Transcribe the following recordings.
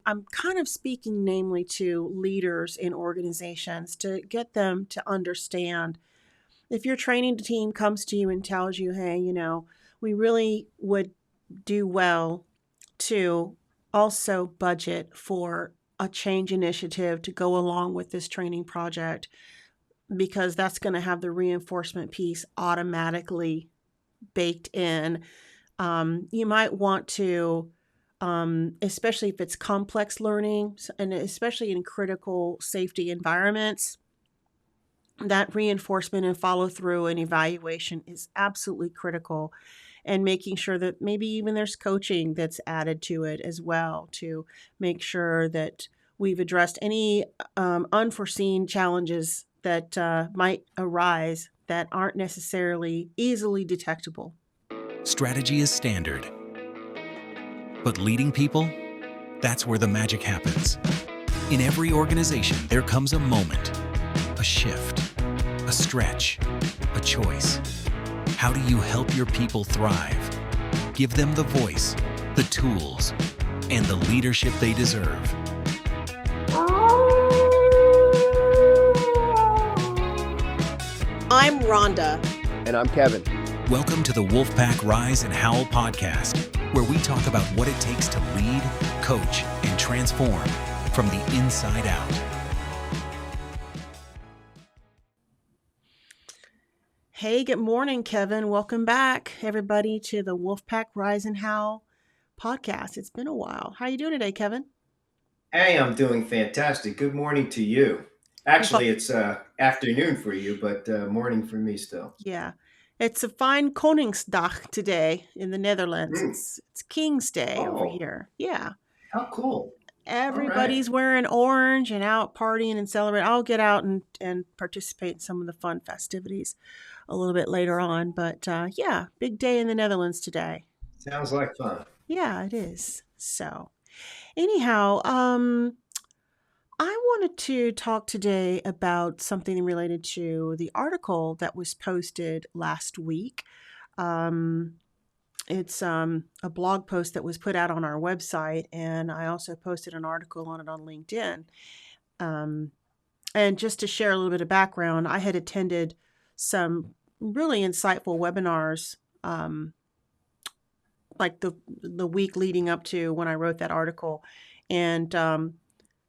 I'm kind of speaking namely to leaders in organizations to get them to understand if your training team comes to you and tells you, hey, we really would do well to also budget for a change initiative to go along with this training project because that's going to have the reinforcement piece automatically baked in. You might want to, especially if it's complex learning and especially in critical safety environments, that reinforcement and follow through and evaluation is absolutely critical. And making sure that maybe even there's coaching that's added to it as well to make sure that we've addressed any unforeseen challenges that might arise that aren't necessarily easily detectable. Strategy is standard. But leading people, that's where the magic happens. In every organization, there comes a moment, a shift, a stretch, a choice. How do you help your people thrive? Give them the voice, the tools, and the leadership they deserve. I'm Ronda. And I'm Kevin. Welcome to the Wolfpack Rise and Howl podcast, where we talk about what it takes to lead, coach, and transform from the inside out. Hey, good morning, Kevin. Welcome back, everybody, to the Wolfpack Rise and Howl podcast. It's been a while. How are you doing today, Kevin? Hey, I'm doing fantastic. Good morning to you. Actually, it's afternoon for you, but morning for me still. Yeah. It's a fine Koningsdag today in the Netherlands. It's King's Day over here. Yeah. How cool. Everybody's wearing orange and out partying and celebrating. I'll get out and participate in some of the fun festivities a little bit later on. But yeah, big day in the Netherlands today. Sounds like fun. Yeah, it is. So anyhow, I wanted to talk today about something related to the article that was posted last week. It's a blog post that was put out on our website, and I also posted an article on it on LinkedIn. And just to share a little bit of background, I had attended some really insightful webinars like the week leading up to when I wrote that article. And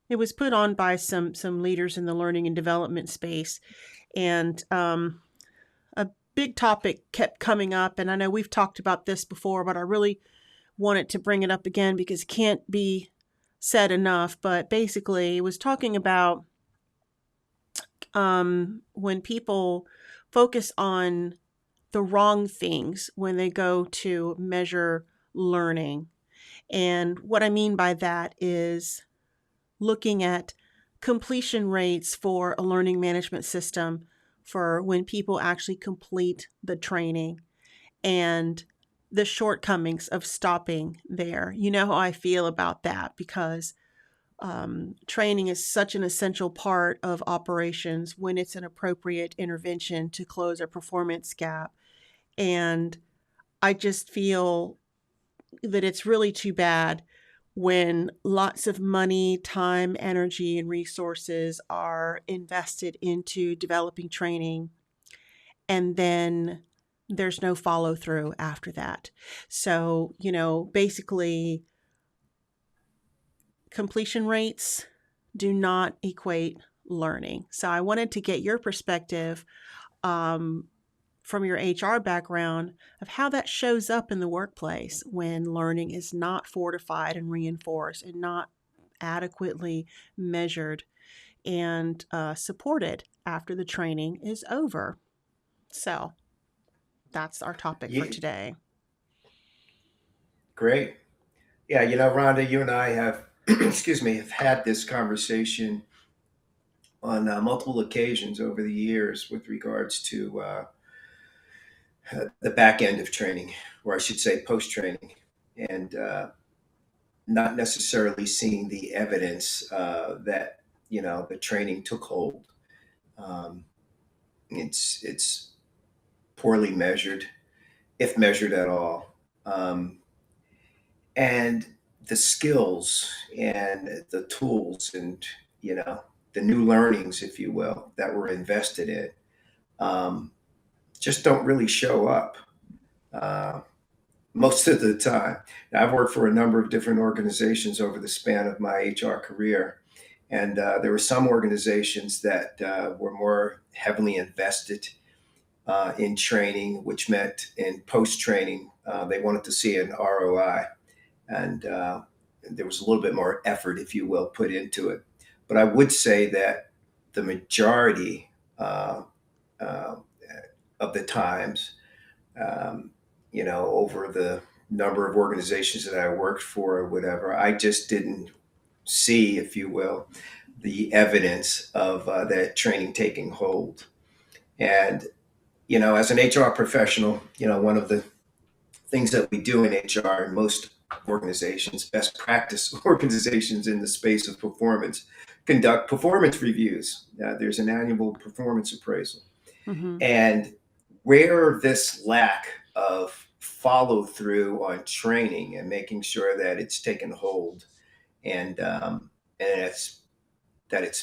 it was put on by some leaders in the learning and development space. And a big topic kept coming up. And I know we've talked about this before, but I really wanted to bring it up again because it can't be said enough. But basically, it was talking about when people focus on the wrong things when they go to measure learning. And what I mean by that is looking at completion rates for a learning management system for when people actually complete the training and the shortcomings of stopping there. You know how I feel about that because training is such an essential part of operations when it's an appropriate intervention to close a performance gap. And I just feel that it's really too bad when lots of money, time, energy, and resources are invested into developing training and then there's no follow through after that. So, basically, completion rates do not equate learning. So I wanted to get your perspective from your HR background of how that shows up in the workplace when learning is not fortified and reinforced and not adequately measured and supported after the training is over. So that's our topic for today. Great. Yeah, Rhonda, you and I have, have had this conversation on multiple occasions over the years with regards to the back end of training, or I should say post-training, and not necessarily seeing the evidence that, the training took hold. It's poorly measured, if measured at all. And the skills and the tools and, you know, the new learnings, if you will, that were invested in, um, just don't really show up uh, most of the time. Now, I've worked for a number of different organizations over the span of my HR career, and there were some organizations that were more heavily invested in training, which meant in post training, they wanted to see an ROI. And there was a little bit more effort, if you will, put into it. But I would say that the majority uh, of the times, um, you know, over the number of organizations that I worked for or whatever, I just didn't see, if you will, the evidence of that training taking hold. And, you know, as an HR professional, you know, one of the things that we do in HR in most organizations, best practice organizations in the space of performance, conduct performance reviews. There's an annual performance appraisal. Mm-hmm. And where this lack of follow through on training and making sure that it's taken hold and it's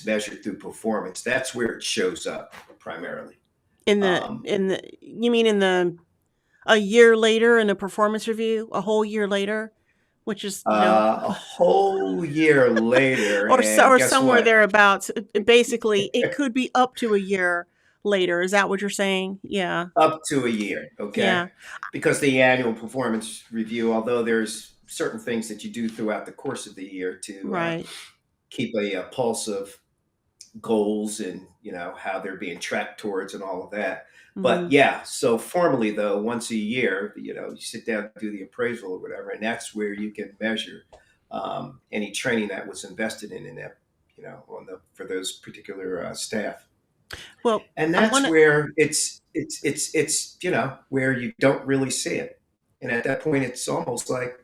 measured through performance, that's where it shows up primarily. Um, You mean in the a year later in a performance review, a whole year later, which is, a whole year later, or so, and or guess somewhere what? thereabouts. Basically, it could be up to a year later. Is that what you're saying? Yeah. Up to a year, okay? Yeah. Because the annual performance review, although there's certain things that you do throughout the course of the year to Right. keep a pulse of goals and, you know, how they're being tracked towards and all of that. But Mm-hmm. yeah, so formally though, once a year, you know, you sit down and do the appraisal or whatever, and that's where you can measure any training that was invested in that, you know, on the for those particular staff. Well, And I that's want to. where it's you know where you don't really see it, and at that point, it's almost like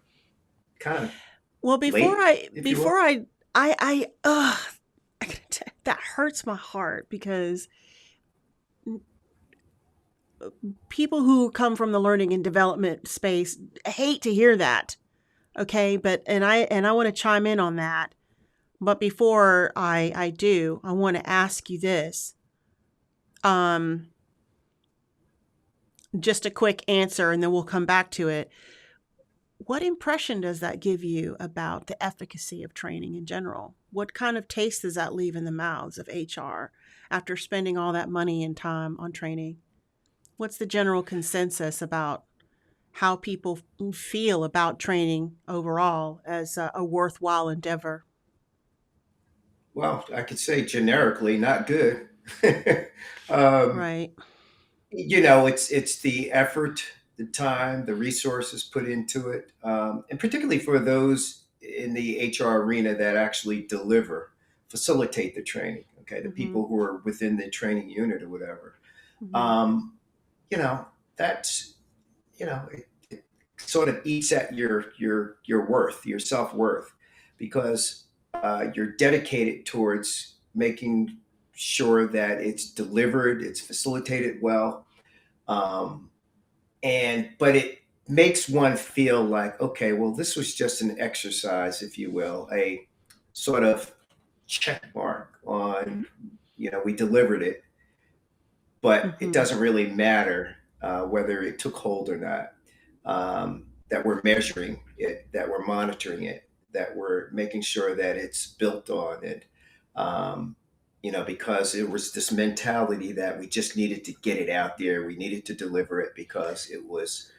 kind of Well, late, if you will. ugh, that hurts my heart because people who come from the learning and development space hate to hear that. Okay, but and I want to chime in on that. But before I do, I want to ask you this. Um, just a quick answer, and then we'll come back to it. What impression does that give you about the efficacy of training in general? What kind of taste does that leave in the mouths of HR after spending all that money and time on training? What's the general consensus about how people feel about training overall as a worthwhile endeavor? Well, I could say generically, not good. um, Right. you know, it's the effort, the time, the resources put into it, and particularly for those in the HR arena that actually deliver, facilitate the training. Okay, the Mm-hmm. people who are within the training unit or whatever. Mm-hmm. Um, you know, that's you know, it sort of eats at your worth, your self worth, because you're dedicated towards making sure that it's delivered, it's facilitated well, um, and but it makes one feel like, okay, well, this was just an exercise, if you will, a sort of check mark on, you know, we delivered it, but it Mm-hmm. doesn't really matter whether it took hold or not. That we're measuring it, that we're monitoring it, that we're making sure that it's built on it. Um, you know, because it was this mentality that we just needed to get it out there, we needed to deliver it because it was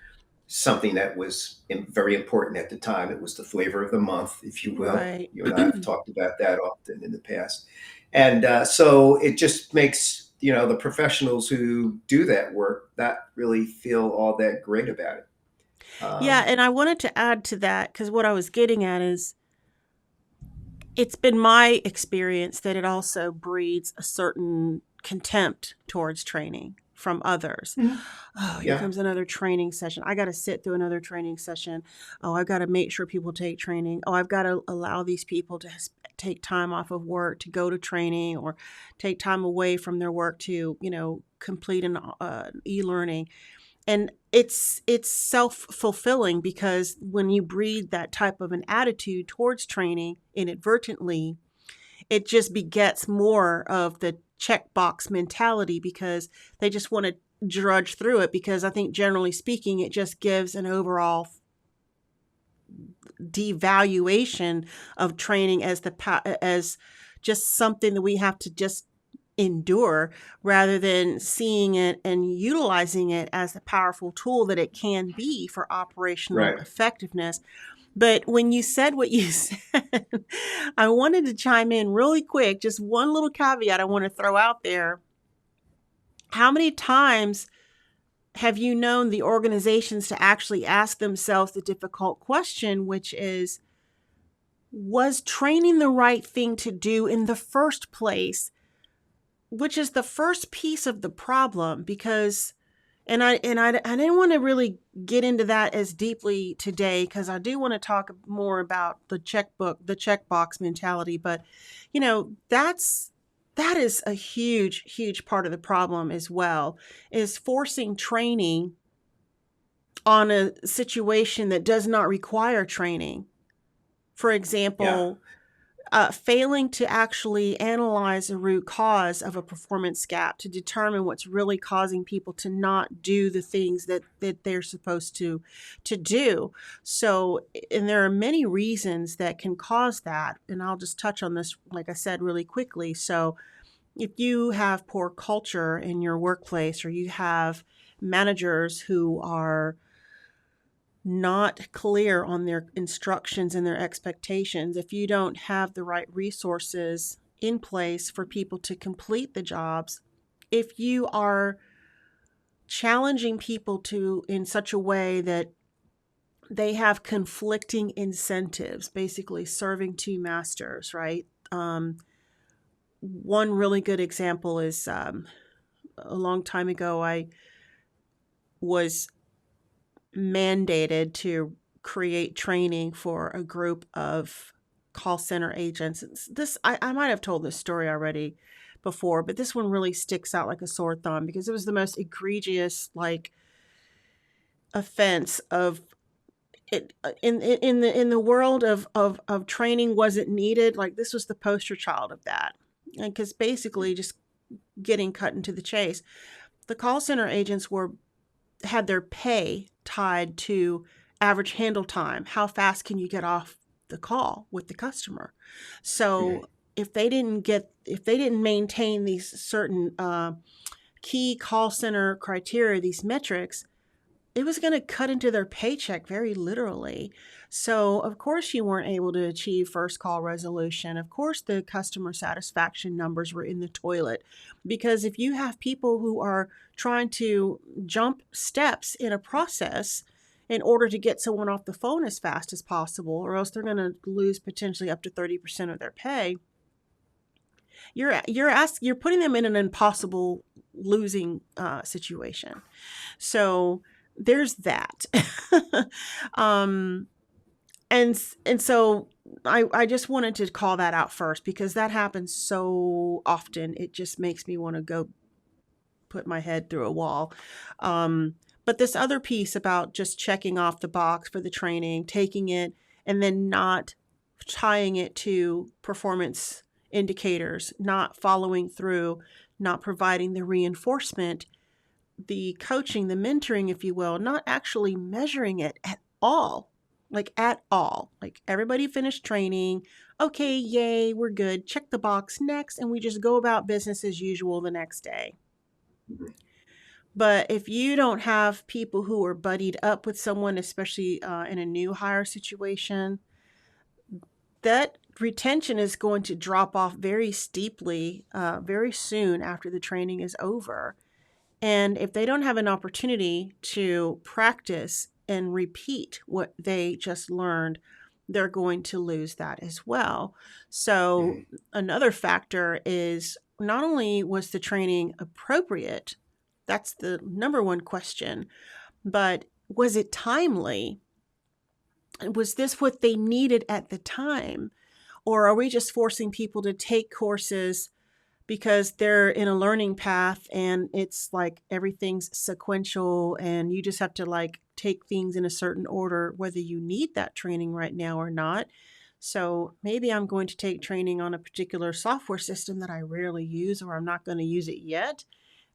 something that was very important at the time. It was the flavor of the month, if you will. Right. You and I have talked about that often in the past. And so it just makes, you know, the professionals who do that work not really feel all that great about it. Yeah, Um, and I wanted to add to that because what I was getting at is it's been my experience that it also breeds a certain contempt towards training from others. Mhm. Oh, here yeah. comes another training session. I got to sit through another training session. Oh, I've got to make sure people take training. Oh, I've got to allow these people to take time off of work to go to training or take time away from their work to, complete an e-learning. And it's self-fulfilling, because when you breed that type of an attitude towards training inadvertently, it just begets more of the checkbox mentality, because they just want to drudge through it, because I think generally speaking it just gives an overall devaluation of training as as just something that we have to just endure, rather than seeing it and utilizing it as the powerful tool that it can be for operational Right. effectiveness. But when you said what you said, I wanted to chime in really quick. Just one little caveat I want to throw out there. How many times have you known the organizations to actually ask themselves the difficult question, which is, was training the right thing to do in the first place? Which is the first piece of the problem, because I didn't want to really get into that as deeply today, because I do want to talk more about the checkbox mentality. But that is a huge part of the problem as well, is forcing training on a situation that does not require training. For Yeah. example, failing to actually analyze the root cause of a performance gap to determine what's really causing people to not do the things that they're supposed to do. So, and there are many reasons that can cause that. And I'll just touch on this, like I said, really quickly. So if you have poor culture in your workplace, or you have managers who are not clear on their instructions and their expectations, if you don't have the right resources in place for people to complete the jobs, if you are challenging people to in such a way that they have conflicting incentives, basically serving two masters, right? One really good example is a long time ago, I was mandated to create training for a group of call center agents. I might have told this story already before, but this one really sticks out like a sore thumb, because it was the most egregious offense of it in the world of training wasn't needed. Like, this was the poster child of that, and because basically, just getting cut into the chase, the call center agents had their pay tied to average handle time. How fast can you get off the call with the customer? So Mhm. if they didn't maintain these certain key call center criteria, these metrics, it was going to cut into their paycheck very literally. So, of course, you weren't able to achieve first call resolution. Of course, the customer satisfaction numbers were in the toilet, because if you have people who are trying to jump steps in a process in order to get someone off the phone as fast as possible, or else they're going to lose potentially up to 30% of their pay, you're putting them in an impossible losing situation. So there's that. um, and so I just wanted to call that out first, because that happens so often. It just makes me want to go put my head through a wall. But this other piece about just checking off the box for the training, taking it, and then not tying it to performance indicators, not following through, not providing the reinforcement, the coaching, the mentoring, if you will, not actually measuring it at all. Like, at all. Like, everybody finished training. Okay, yay, we're good. Check the box next. And we just go about business as usual the next day. Mhm. But if you don't have people who are buddied up with someone, especially in a new hire situation, that retention is going to drop off very steeply very soon after the training is over. And if they don't have an opportunity to practice and repeat what they just learned, they're going to lose that as well. So, Mhm. another factor is, not only was the training appropriate, that's the number one question, but was it timely? Was this what they needed at the time? Or are we just forcing people to take courses because they're in a learning path and it's like everything's sequential and you just have to like take things in a certain order, whether you need that training right now or not. So maybe I'm going to take training on a particular software system that I rarely use or I'm not going to use it yet.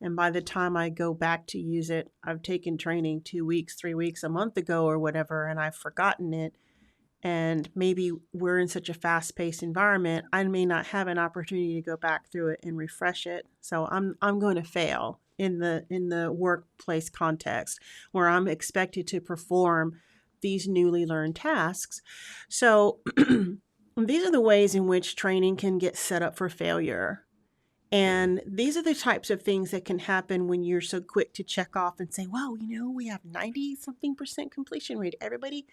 And by the time I go back to use it, I've taken training 2 weeks, 3 weeks, a month ago or whatever, and I've forgotten it. And maybe we're in such a fast-paced environment, I may not have an opportunity to go back through it and refresh it. So I'm going to fail in the workplace context where I'm expected to perform these newly learned tasks. So these are the ways in which training can get set up for failure. Mhm. And these are the types of things that can happen when you're so quick to check off and say, "Well, we have 90 something percent completion rate. Everybody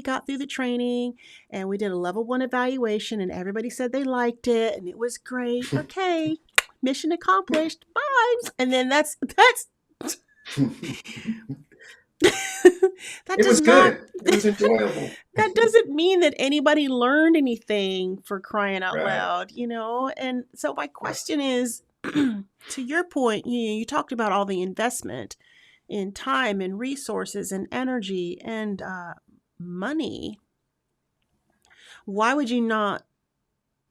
got through the training and we did a level 1 evaluation and everybody said they liked it and it was great. Okay, mission accomplished. Bye." And then that's that It does was not good. It was enjoyable. that doesn't mean that anybody learned anything, for crying out Right. loud, And so my Yeah. question is, to your point, you talked about all the investment in time and resources and energy and money. Why would you not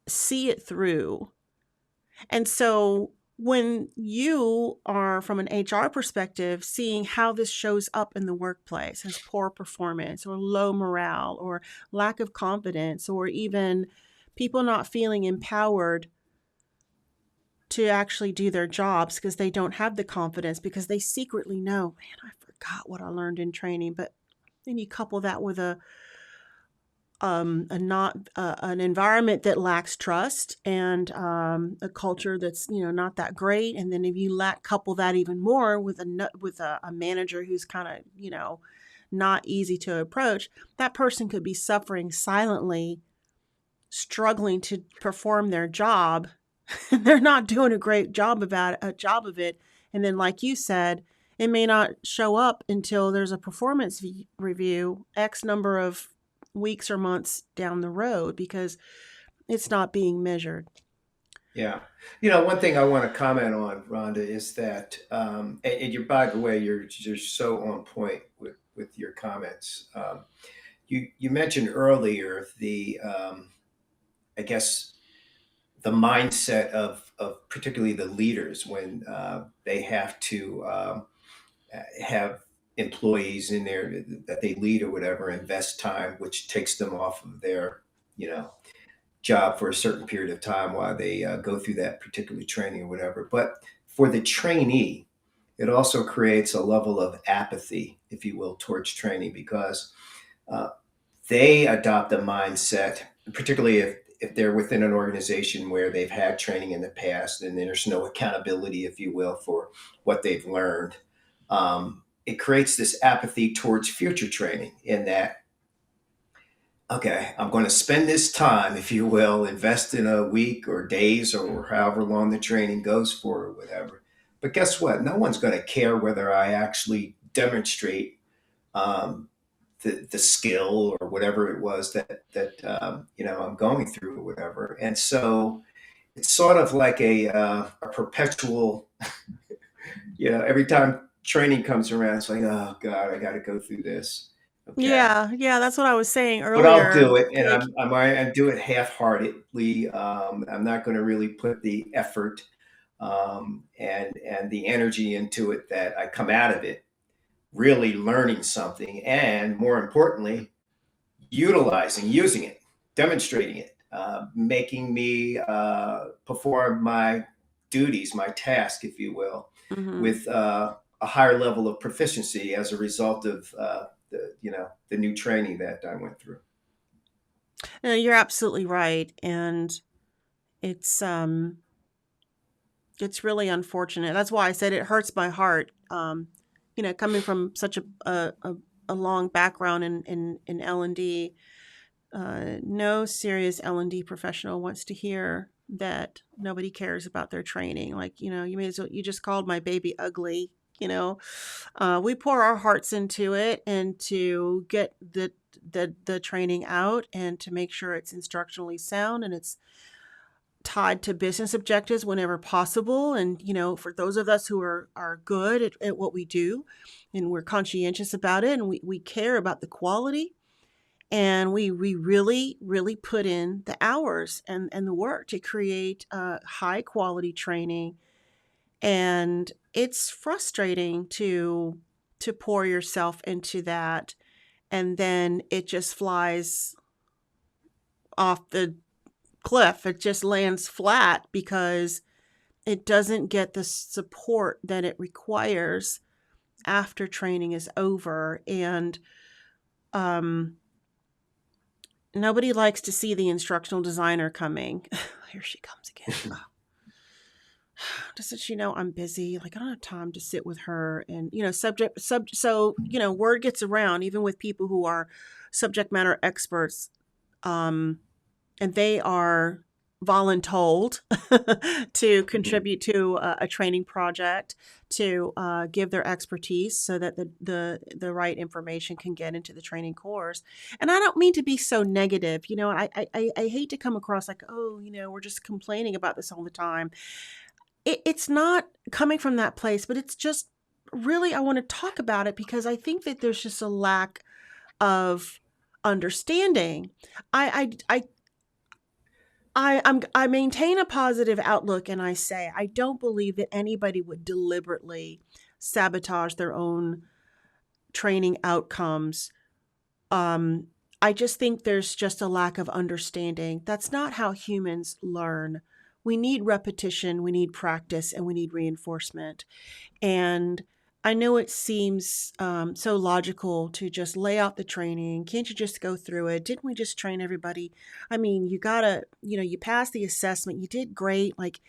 see it through? And so when you are, from an HR perspective, seeing how this shows up in the workplace as poor performance or low morale or lack of confidence or even people not feeling empowered to actually do their jobs because they don't have the confidence because they secretly know, man, I forgot what I learned in training. But then you couple that with a not an environment that lacks trust and a culture that's not that great, and then if you couple that even more with a manager who's kind of not easy to approach, that person could be suffering silently, struggling to perform their job. They're not doing a great job of it, and then like you said, it may not show up until there's a performance review X number of weeks or months down the road because it's not being measured. Yeah. One thing I want to comment on, Rhonda, is that, and you're, by the way, you're so on point with your comments. You mentioned earlier I guess, the mindset of particularly the leaders when they have to have employees in there that they lead or whatever, invest time, which takes them off of their, you know, job for a certain period of time while they go through that particular training or whatever. But for the trainee, it also creates a level of apathy, if you will, towards training because uh, they adopt a mindset, particularly if they're within an organization where they've had training in the past and there's no accountability, if you will, for what they've learned. It creates this apathy towards future training in that, okay, I'm going to spend this time, if you will, invest in a week or days or however long the training goes for or whatever. But guess what? No one's going to care whether I actually demonstrate um, the skill or whatever it was that I'm going through or whatever. And so it's sort of like a perpetual, every time training comes around, it's like, oh God, I got to go through this. Okay, Yeah, that's what I was saying but I'll earlier. do it, and Like, I do it half-heartedly. I'm not going to really put the effort and the energy into it that I come out of it really learning something, and more importantly, using it, demonstrating it, making me perform my duties, my task, if you will, mhm. with a higher level of proficiency as a result of the new training that I went through. No, you're absolutely right, and it's it's really unfortunate. That's why I said it hurts my heart. Coming from such a long background in L&D, no serious L&D professional wants to hear that nobody cares about their training. Like, you may as well, you just called my baby ugly. We pour our hearts into it and to get the training out and to make sure it's instructionally sound and it's tied to business objectives whenever possible. And, for those of us who are good at what we do and we're conscientious about it and we care about the quality and we really, really put in the hours and the work to create high quality training. And it's frustrating to pour yourself into that and then it just flies off the cliff. It just lands flat because it doesn't get the support that it requires after training is over. And nobody likes to see the instructional designer coming. Here she comes again. Just that I'm busy. Like I don't have time to sit with her. And so word gets around even with people who are subject matter experts, and they are voluntold to contribute to a training project to give their expertise so that the right information can get into the training course. And I don't mean to be so negative, I hate to come across like, oh, we're just complaining about this all the time. It's not coming from that place, but it's just really, I want to talk about it because I think that there's just a lack of understanding. I maintain a positive outlook and I say I don't believe that anybody would deliberately sabotage their own training outcomes. I just think there's just a lack of understanding. That's not how humans learn. We need repetition, we need practice, and we need reinforcement. And I know it seems so logical to just lay out the training. Can't you just go through it? Didn't we just train everybody? I mean, you gotta, you passed the assessment, you did great. Like,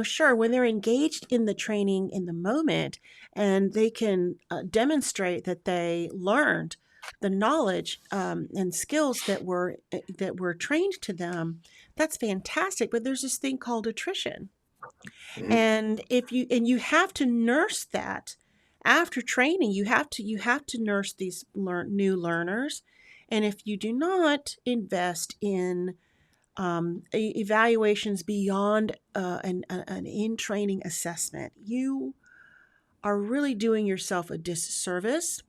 sure, when they're engaged in the training in the moment and they can demonstrate that they learned the knowledge and skills that were trained to them, that's fantastic. But there's this thing called attrition. Mhm. And you have to nurse that after training. You have to nurse these new learners. And if you do not invest in evaluations beyond an in-training assessment, you are really doing yourself a disservice.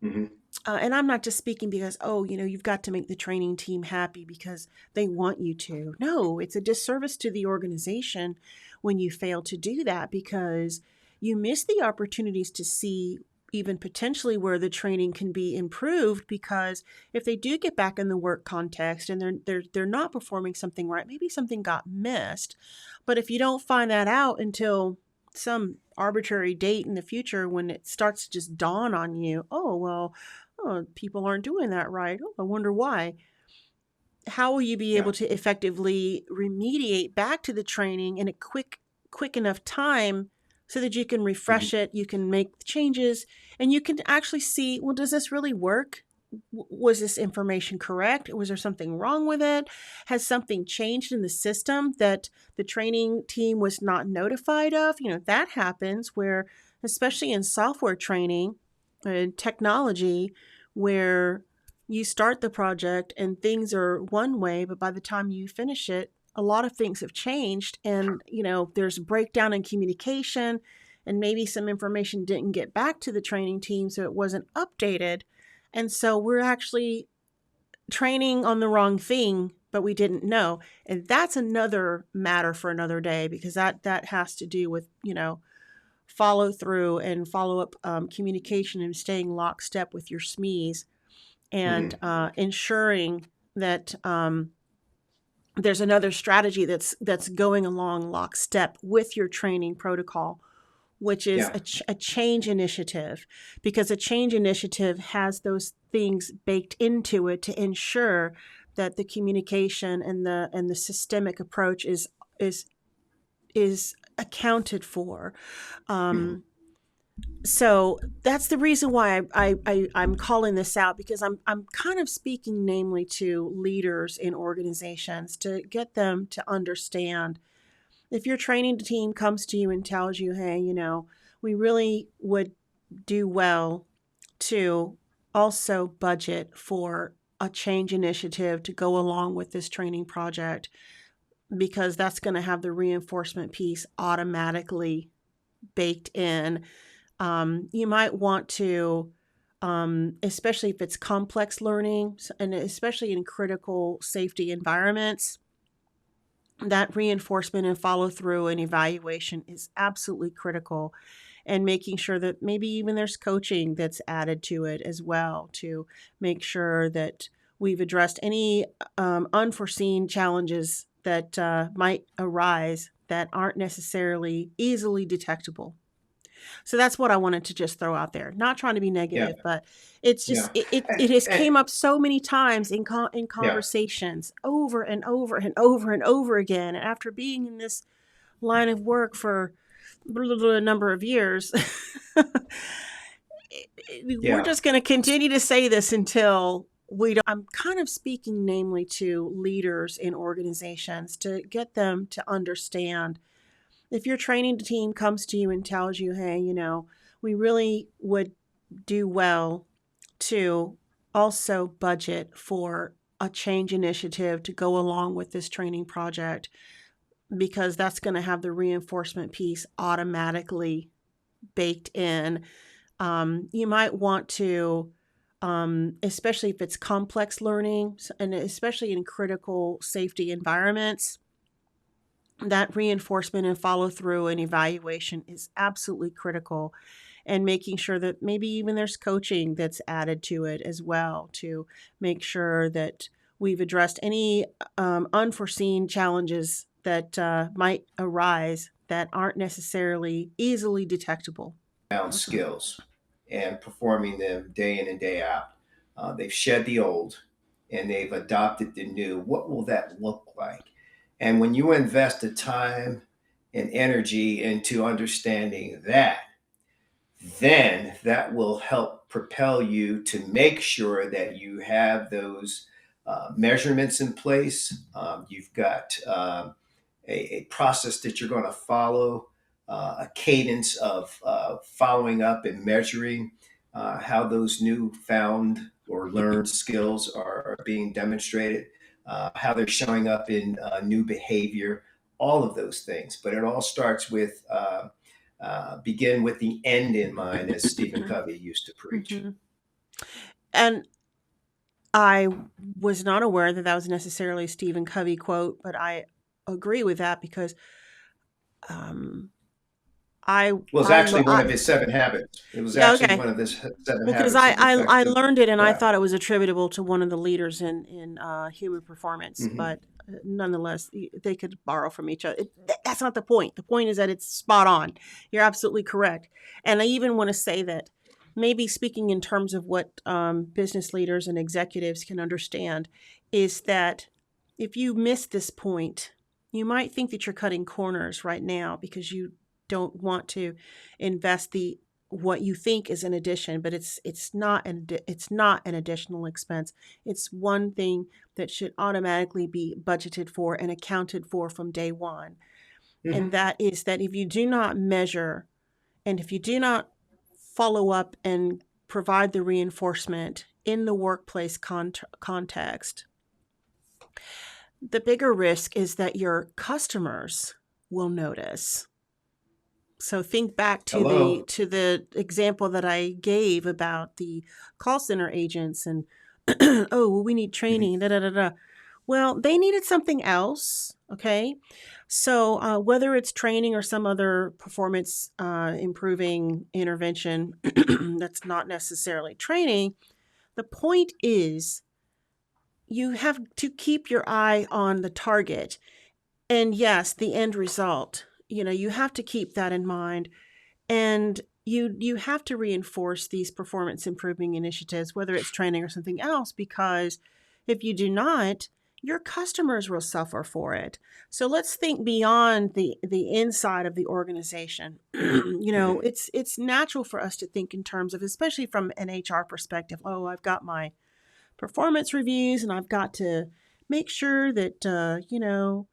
Mhm. And I'm not just speaking because, oh, you've got to make the training team happy because they want you to. No, it's a disservice to the organization when you fail to do that because you miss the opportunities to see even potentially where the training can be improved. Because if they do get back in the work context and they're not performing something right, maybe something got missed. But if you don't find that out until some arbitrary date in the future when it starts to just dawn on you, oh, well, oh, people aren't doing that right. Oh, I wonder why. How will you be Yeah. able to effectively remediate back to the training in a quick enough time so that you can Mhm. refresh it, you can make changes, and you can actually see, well, does this really work? Was this information correct? Was there something wrong with it? Has something changed in the system that the training team was not notified of? That happens where, especially in software training and technology, where you start the project and things are one way, but by the time you finish it, a lot of things have changed. And, there's a breakdown in communication, and maybe some information didn't get back to the training team, so it wasn't updated. And so we're actually training on the wrong thing, but we didn't know. And that's another matter for another day because that has to do with, follow through and follow up communication and staying lockstep with your SMEs and Mhm. ensuring that there's another strategy that's going along lockstep with your training protocol, which is Yeah. a change initiative, because a change initiative has those things baked into it to ensure that the communication and the systemic approach is accounted for. Mhm. Um, so that's the reason why I'm calling this out, because I'm kind of speaking namely to leaders in organizations to get them to understand, if your training team comes to you and tells you, hey, we really would do well to also budget for a change initiative to go along with this training project. because that's going to have the reinforcement piece automatically baked in. You might want to, especially if it's complex learning and especially in critical safety environments, that reinforcement and follow through and evaluation is absolutely critical. And making sure that maybe even there's coaching that's added to it as well to make sure that we've addressed any unforeseen challenges that might arise that aren't necessarily easily detectable. So that's what I wanted to just throw out there. Not trying to be Yeah. negative, but it's Yeah. just it And, has and came up so many times in yeah. conversations over and over and over and over again. And after being in this line of work for a number of years, we're Yeah. just going to continue to say this until we don't. I'm kind of speaking namely to leaders in organizations to get them to understand if your training team comes to you and tells you, hey, we really would do well to also budget for a change initiative to go along with this training project because that's going to have the reinforcement piece automatically baked in. You might want to, especially if it's complex learning and especially in critical safety environments, that reinforcement and follow through and evaluation is absolutely critical. And making sure that maybe even there's coaching that's added to it as well to make sure that we've addressed any unforeseen challenges that might arise that aren't necessarily easily detectable. Found skills and performing them day in and day out. They've shed the old and they've adopted the new. What will that look like? And when you invest the time and energy into understanding that, then that will help propel you to make sure that you have those measurements in place. You've got a process that you're going to follow, a cadence of following up and measuring how those new found or learned skills are being demonstrated, how they're showing up in new behavior, all of those things. But it all starts with begin with the end in mind, as Stephen Covey used to preach. Mhm. And I was not aware that that was necessarily a Stephen Covey quote, but I agree with that because um, I Well, it's I, actually lo- one I of his seven habits. It was yeah, actually okay. one of his seven Well, because habits of I effective. learned it and I Yeah. thought it was attributable to one of the leaders in human performance, Hmm. but nonetheless, they could borrow from each other. That's not the point. The point is that it's spot on. You're absolutely correct. And I even want to say that maybe speaking in terms of what business leaders and executives can understand is that if you miss this point, you might think that you're cutting corners right now because you don't want to invest the what you think is an addition, but it's not an additional expense. It's one thing that should automatically be budgeted for and accounted for from day one. And Hmm. that is that if you do not measure and if you do not follow up and provide the reinforcement in the workplace context, the bigger risk is that your customers will notice. So think back to the Hello. example that I gave about the call center agents and oh, well, we need Hmm. training. Da, da, da, da. Well, they needed something else. Okay, so whether it's training or some other performance improving intervention that's not necessarily training, the point is you have to keep your eye on the target and yes, the end result. You have to keep that in mind and you have to reinforce these performance improving initiatives whether it's training or something else because if you do not your customers will suffer for it. So let's think beyond the inside of the organization. Hmm. It's natural for us to think in terms of, especially from an HR perspective, oh, I've got my performance reviews and I've got to make sure that Joe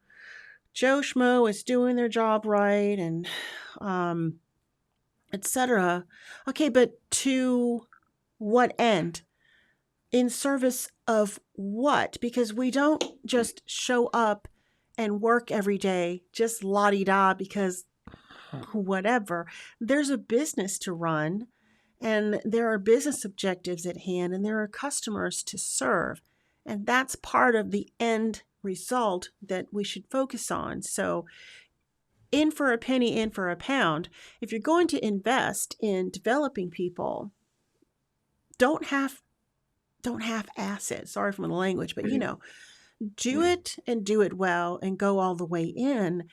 Schmo is doing their job right and um etc. Okay, but to what end? In service of what? Because we don't just show up and work every day just la di da because whatever. There's a business to run, and there are business objectives at hand, and there are customers to serve. And that's part of the end result that we should focus on. So, in for a penny, in for a pound. If you're going to invest in developing people, don't have don't half ass it. Sorry for the language, but Mhm. do Mhm. it and do it well and go all the way in,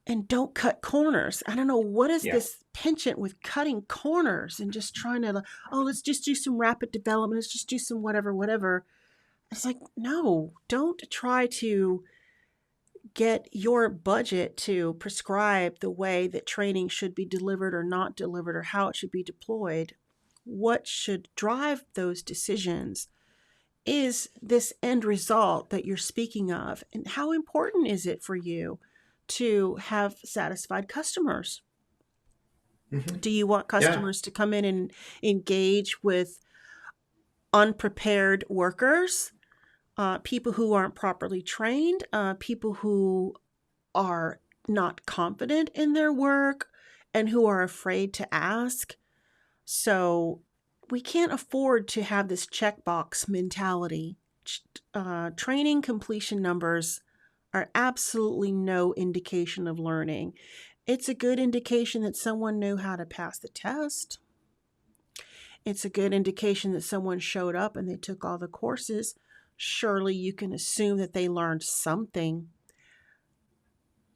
and don't cut corners. I don't know what is Yeah. this penchant with cutting corners and just trying to, like, oh, let's just do some rapid development. Let's just do some whatever, whatever. It's like, no, don't try to get your budget to prescribe the way that training should be delivered or not delivered or how it should be deployed. What should drive those decisions is this end result that you're speaking of. And how important is it for you to have satisfied customers? Hmm. Do you want Yeah. customers to come in and engage with unprepared workers, people who aren't properly trained, people who are not confident in their work, and who are afraid to ask? So we can't afford to have this checkbox mentality. Training completion numbers are absolutely no indication of learning. It's a good indication that someone knew how to pass the test. It's a good indication that someone showed up and they took all the courses. Surely you can assume that they learned something,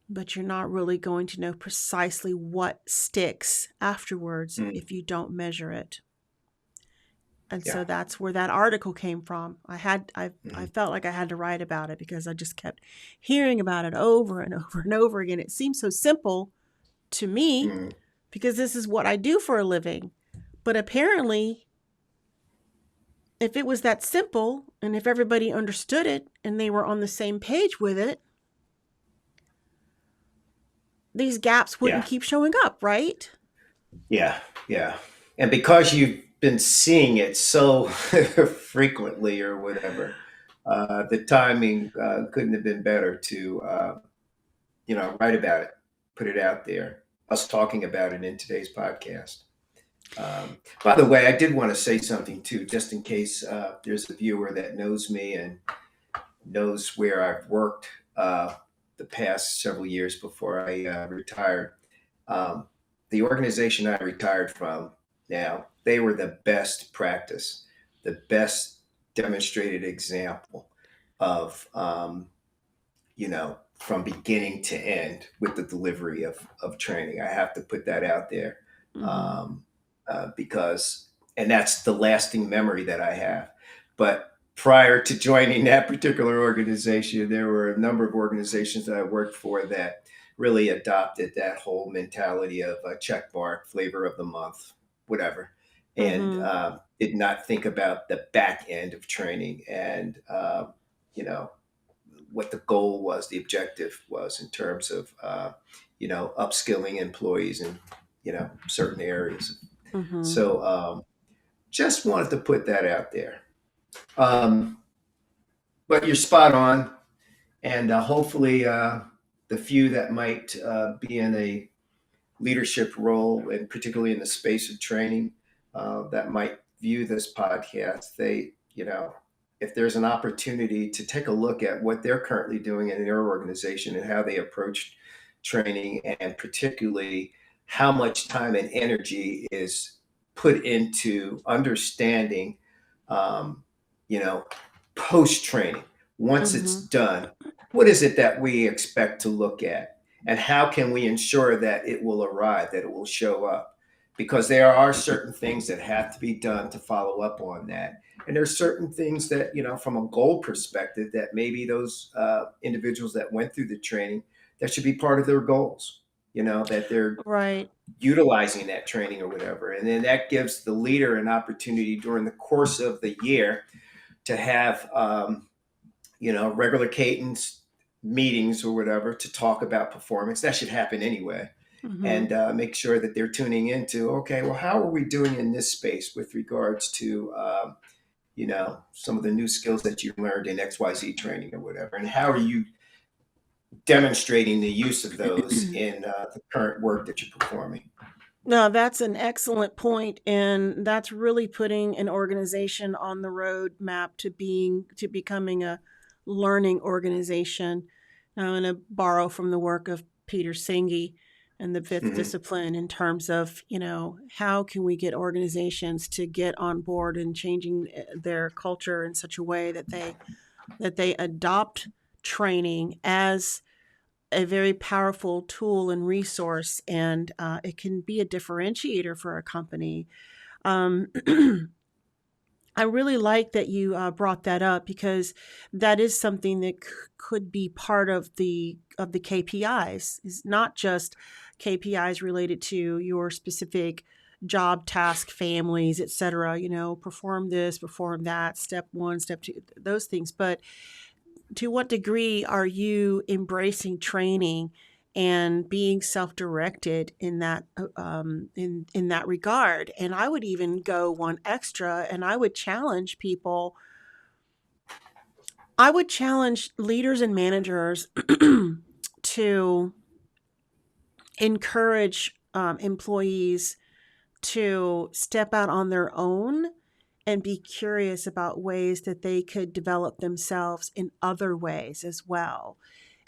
but you're not really going to know precisely what sticks afterwards Mm. if you don't measure it. And so Yeah. that's where that article came from. I Mhm. felt like I had to write about it because I just kept hearing about it over and over and over again. It seems so simple to me Mm. because this is what I do for a living. But apparently, if it was that simple and if everybody understood it and they were on the same page with it, these gaps wouldn't Yeah. keep showing up, right? Yeah. Yeah. And because you've been seeing it so frequently or whatever, the timing couldn't have been better to, write about it, put it out there, us talking about it in today's podcast. By the way, I did want to say something too, just in case there's a viewer that knows me and knows where I've worked the past several years before I retired. Um, the organization I retired from now, they were the best practice, the best demonstrated example of, from beginning to end with the delivery of training. I have to put that out there Mm-hmm. um, because, and that's the lasting memory that I have. But prior to joining that particular organization, there were a number of organizations that I worked for that really adopted that whole mentality of a check mark, flavor of the month, whatever, and Mm-hmm. did not think about the back end of training and, you know, what the goal was, the objective was in terms of, upskilling employees in, certain areas. Mm-hmm. So just wanted to put that out there. Um, but you're spot on. And hopefully, the few that might be in a leadership role, and particularly in the space of training, that might view this podcast, if there's an opportunity to take a look at what they're currently doing in their organization and how they approach training, and particularly how much time and energy is put into understanding, um, you know, post training, once it's Mm-hmm. done, what is it that we expect to look at? And how can we ensure that it will arrive, that it will show up? Because there are certain things that have to be done to follow up on that. And there's certain things that, from a goal perspective, that maybe those individuals that went through the training, that should be part of their goals, that they're Right. utilizing that training or whatever. And then that gives the leader an opportunity during the course of the year to have, regular cadence meetings or whatever to talk about performance. That should happen anyway. Mm-hmm. And make sure that they're tuning into, okay, well, how are we doing in this space with regards to, some of the new skills that you learned in XYZ training or whatever? And how are you demonstrating the use of those in the current work that you're performing. No, that's an excellent point, and that's really putting an organization on the road map to becoming a learning organization. Now, I'm going to borrow from the work of Peter Senge and the fifth Hmm. discipline in terms of, how can we get organizations to get on board and changing their culture in such a way that they adopt training as a very powerful tool and resource, and it can be a differentiator for a company. Um, I really like that you brought that up because that is something that could be part of the KPIs. Is not just KPIs related to your specific job, task, families, etc. Perform this, perform that, step one, step two, those things, but to what degree are you embracing training and being self-directed in that regard? And I would even go one extra, and I would challenge people. I would challenge leaders and managers to encourage employees to step out on their own and be curious about ways that they could develop themselves in other ways as well.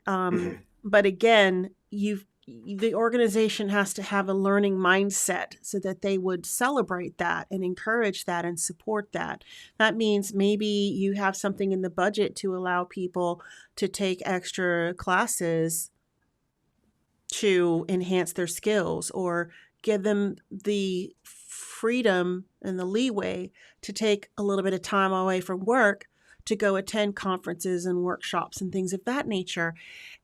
But again, the organization has to have a learning mindset so that they would celebrate that and encourage that and support that. That means maybe you have something in the budget to allow people to take extra classes to enhance their skills, or give them the freedom and the leeway to take a little bit of time away from work to go attend conferences and workshops and things of that nature.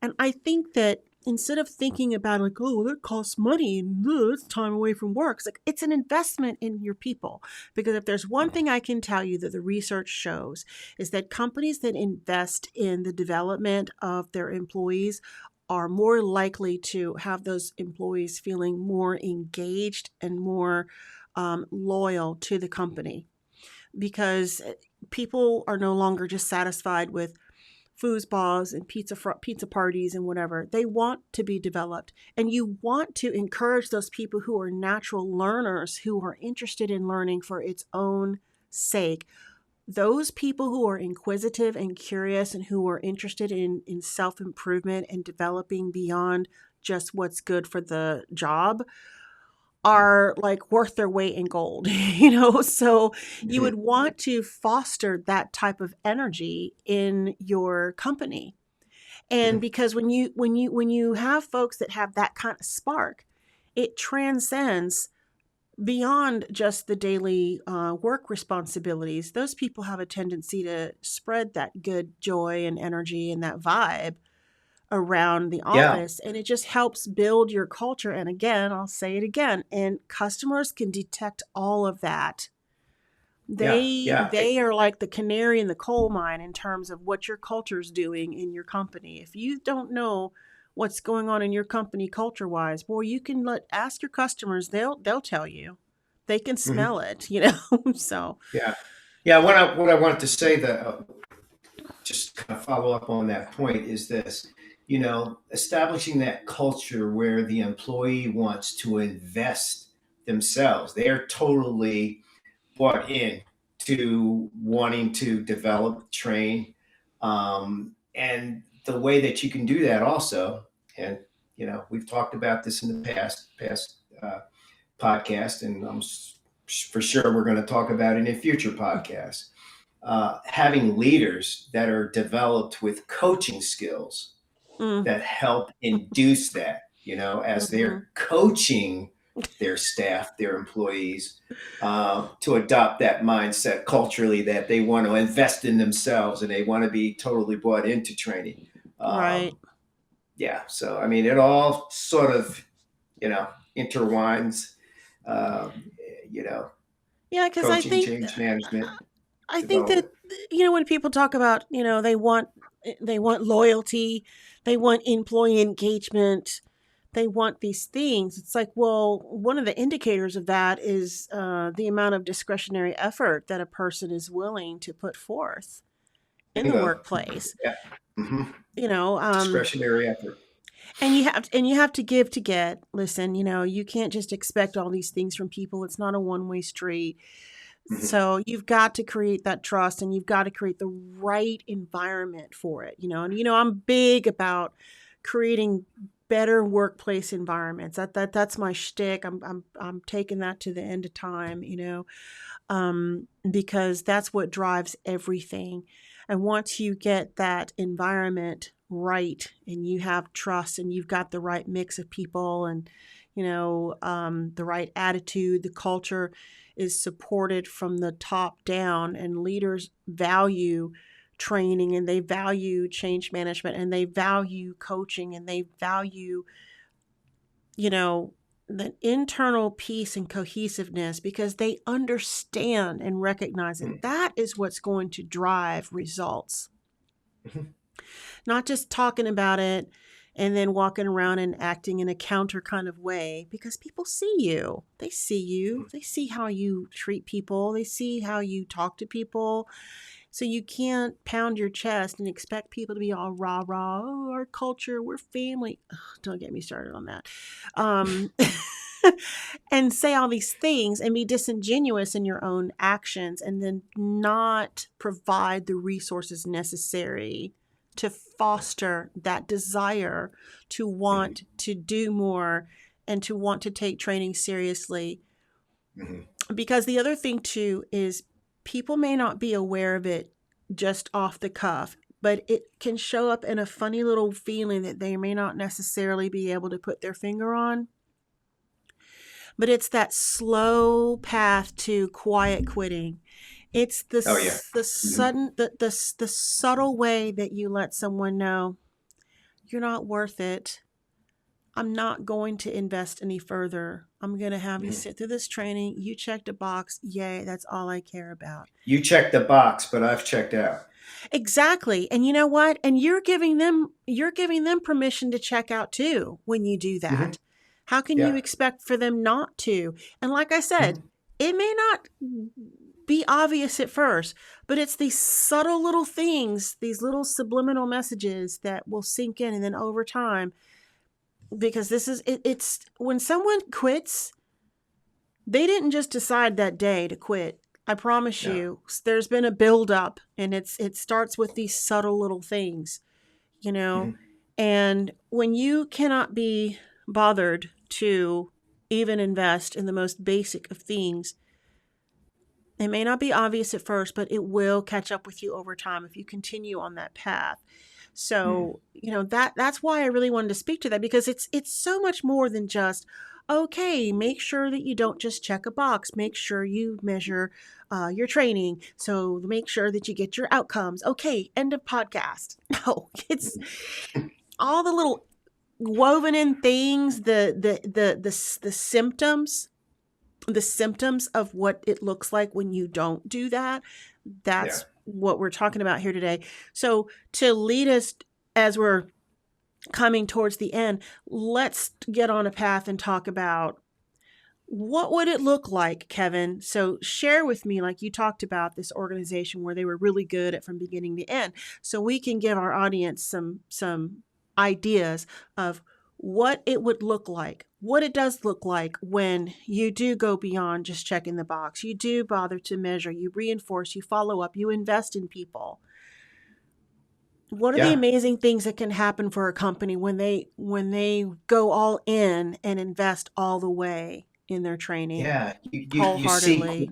And I think that instead of thinking about like, oh, that costs money and it's time away from work, it's an investment in your people. Because if there's one thing I can tell you that the research shows is that companies that invest in the development of their employees are more likely to have those employees feeling more engaged and more loyal to the company, because people are no longer just satisfied with foosballs and pizza parties and whatever. They want to be developed, and you want to encourage those people who are natural learners, who are interested in learning for its own sake. Those people who are inquisitive and curious and who are interested in self-improvement and developing beyond just what's good for the job are like worth their weight in gold. So you Hmm. would want to foster that type of energy in your company. And Hmm. because when you have folks that have that kind of spark, it transcends beyond just the daily work responsibilities. Those people have a tendency to spread that good joy and energy and that vibe around the Yeah, office, and it just helps build your culture. And again, I'll say it again, and customers can detect all of that. yeah, they yeah. they are like the canary in the coal mine in terms of what your culture is doing in your company. If you don't know what's going on in your company culture wise, boy, you can ask your customers. They'll tell you. They can Hmm. smell it. So Yeah, yeah. What I wanted to say that just kind of follow up on that point is this. Establishing that culture where the employee wants to invest themselves. They're totally bought in to wanting to develop, train, and the way that you can do that also. And we've talked about this in the past podcast, and for sure we're going to talk about it in future podcasts. Having leaders that are developed with coaching skills mm, that help induce that, as hmm they're coaching their staff, their employees, to adopt that mindset culturally that they want to invest in themselves and they want to be totally bought into training. right. Um, yeah. So, I mean, it all sort of, you know, intertwines, um, you know, Yeah, because i coaching, think change management, I think that development. when people talk about, they want loyalty, they want employee engagement, they want these things. It's like, well, one of the indicators of that is the amount of discretionary effort that a person is willing to put forth in the Bingo. workplace. Yeah. Hmm. you know, Discretionary effort. and you have to give to get. Listen, you can't just expect all these things from people. It's not a one-way street. Hmm. So you've got to create that trust, and you've got to create the right environment for it, and I'm big about creating better workplace environments. That's my shtick. I'm taking that to the end of time, because that's what drives everything. And once you get that environment right, and you have trust, and you've got the right mix of people, and the right attitude, the culture is supported from the top down, and leaders value training, and they value change management, and they value coaching, and they value you know, the internal peace and cohesiveness, because they understand and recognize that that is what's going to drive results. Hmm. Not just talking about it and then walking around and acting in a counter kind of way, because people see you. They see you. They see how you treat people. They see how you talk to people. So you can't pound your chest and expect people to be all rah rah. Oh, our culture, we're family. Ugh, don't get me started on that. Um, and say all these things and be disingenuous in your own actions, and then not provide the resources necessary to foster that desire to want to do more and to want to take training seriously. Hmm. Because the other thing too is, people may not be aware of it just off the cuff, but it can show up in a funny little feeling that they may not necessarily be able to put their finger on. But it's that slow path to quiet quitting. It's Oh yeah. the Hmm. sudden the subtle way that you let someone know you're not worth it. I'm not going to invest any further. I'm going to have you Hmm. sit through this training. You checked a box. Yay, that's all I care about. You checked the box, but I've checked out. Exactly. And you know what? And you're giving them permission to check out too when you do Hmm. that. How can you Yeah. expect for them not to? And like I said, Hmm. it may not be obvious at first, but it's these subtle little things, these little subliminal messages that will sink in, and then over time, because it's when someone quits, they didn't just decide that day to quit. I promise No. you, there's been a build up, and it starts with these subtle little things, you know. Hmm. And when you cannot be bothered to even invest in the most basic of things, it may not be obvious at first, but it will catch up with you over time if you continue on that path. Hmm. So, that's why I really wanted to speak to that, because it's so much more than just, okay, make sure that you don't just check a box. Make sure you measure your training. So make sure that you get your outcomes. Okay, end of podcast. No, it's all the little woven in things, the symptoms of what it looks like when you don't do that. Yeah. That's what we're talking about here today. So, to lead us as we're coming towards the end, let's get on a path and talk about what would it look like, Kevin. So share with me, like you talked about this organization where they were really good at from beginning to end, so we can give our audience some ideas of what it would look like, what it does look like when you do go beyond just checking the box. You do bother to measure, you reinforce, you follow up, you invest in people. What are the Yeah. amazing things that can happen for a company when they go all in and invest all the way in their training Yeah. You see. wholeheartedly?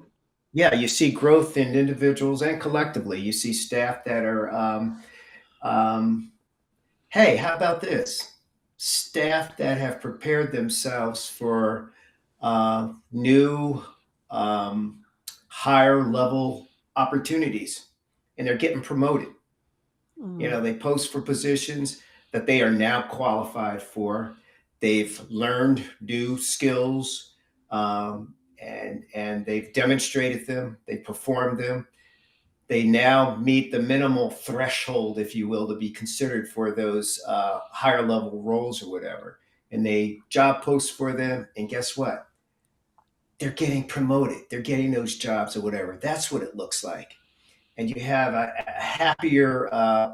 Yeah, you see growth in individuals and collectively. You see staff that are um, hey, how about this? Staff that have prepared themselves for new, um, higher level opportunities, and they're getting promoted. Mm. They post for positions that they are now qualified for. They've learned new skills, and they've demonstrated them. They performed them. They now meet the minimal threshold, if you will, to be considered for those higher level roles or whatever. And they job post for them, and guess what? They're getting promoted. They're getting those jobs or whatever. That's what it looks like. and you have a happier,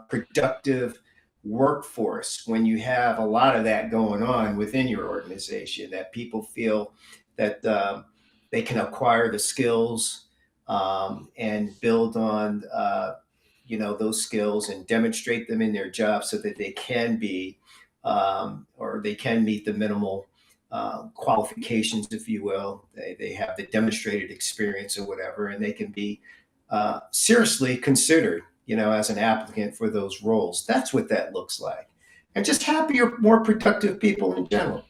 productive workforce when you have a lot of that going on within your organization, that people feel that they can acquire the skills and build on those skills and demonstrate them in their job so that they can be or they can meet the minimal qualifications, if you will. They have the demonstrated experience or whatever, and they can be seriously considered, as an applicant for those roles. That's what that looks like. And just happier, more productive people in general,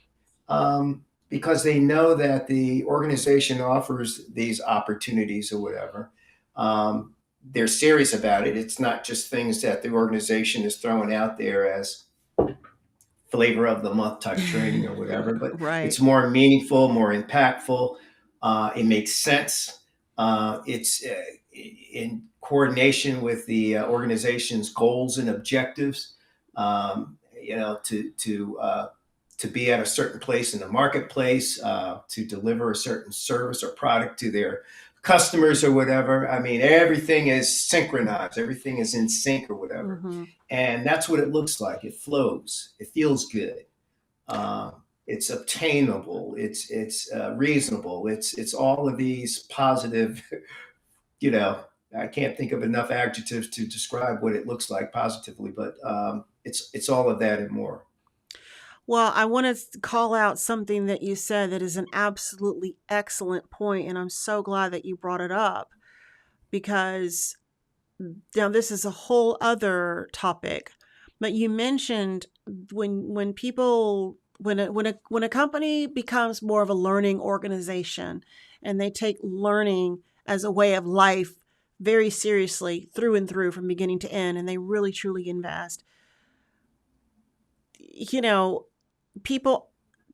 because they know that the organization offers these opportunities or whatever. They're serious about it. It's not just things that the organization is throwing out there as flavor of the month type training or whatever, but Right. it's more meaningful, more impactful. It makes sense. It's in coordination with the organization's goals and objectives. To be at a certain place in the marketplace, to deliver a certain service or product to their customers or whatever. I mean, everything is synchronized, everything is in sync or whatever. Mm-hmm. And that's what it looks like. It flows, it feels good. It's obtainable. It's reasonable. It's all of these positive. You know, I can't think of enough adjectives to describe what it looks like positively, but it's all of that and more. Well, I want to call out something that you said that is an absolutely excellent point, and I'm so glad that you brought it up because now this is a whole other topic. But you mentioned when people when a company becomes more of a learning organization and they take learning as a way of life very seriously through and through from beginning to end, and they really truly invest, you know, people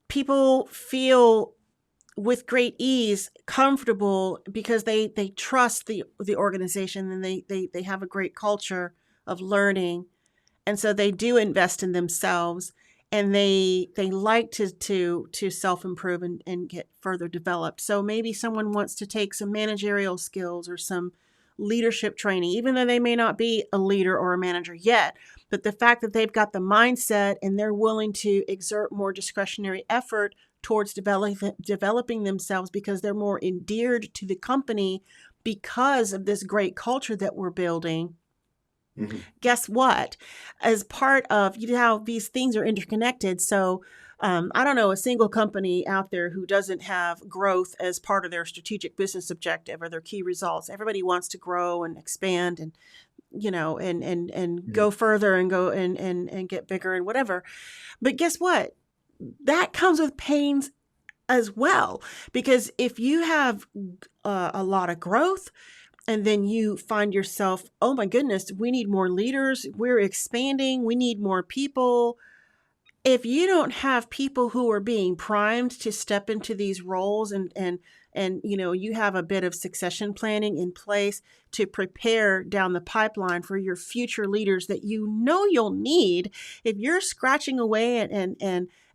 people feel with great ease comfortable because they trust the organization, and they have a great culture of learning, and so they do invest in themselves, and they like to self-improve and get further developed. So maybe someone wants to take some managerial skills or some leadership training, even though they may not be a leader or a manager yet. But the fact that they've got the mindset and they're willing to exert more discretionary effort towards developing themselves because they're more endeared to the company because of this great culture that we're building. Mm-hmm. Guess what? As part of, how these things are interconnected. So I don't know a single company out there who doesn't have growth as part of their strategic business objective or their key results. Everybody wants to grow and expand and and Mm-hmm. go further and go and get bigger and whatever. But guess what? That comes with pains as well, because if you have a lot of growth and then you find yourself, oh my goodness, we need more leaders, we're expanding, we need more people. If you don't have people who are being primed to step into these roles, and you have a bit of succession planning in place to prepare down the pipeline for your future leaders that you'll need, if you're scratching away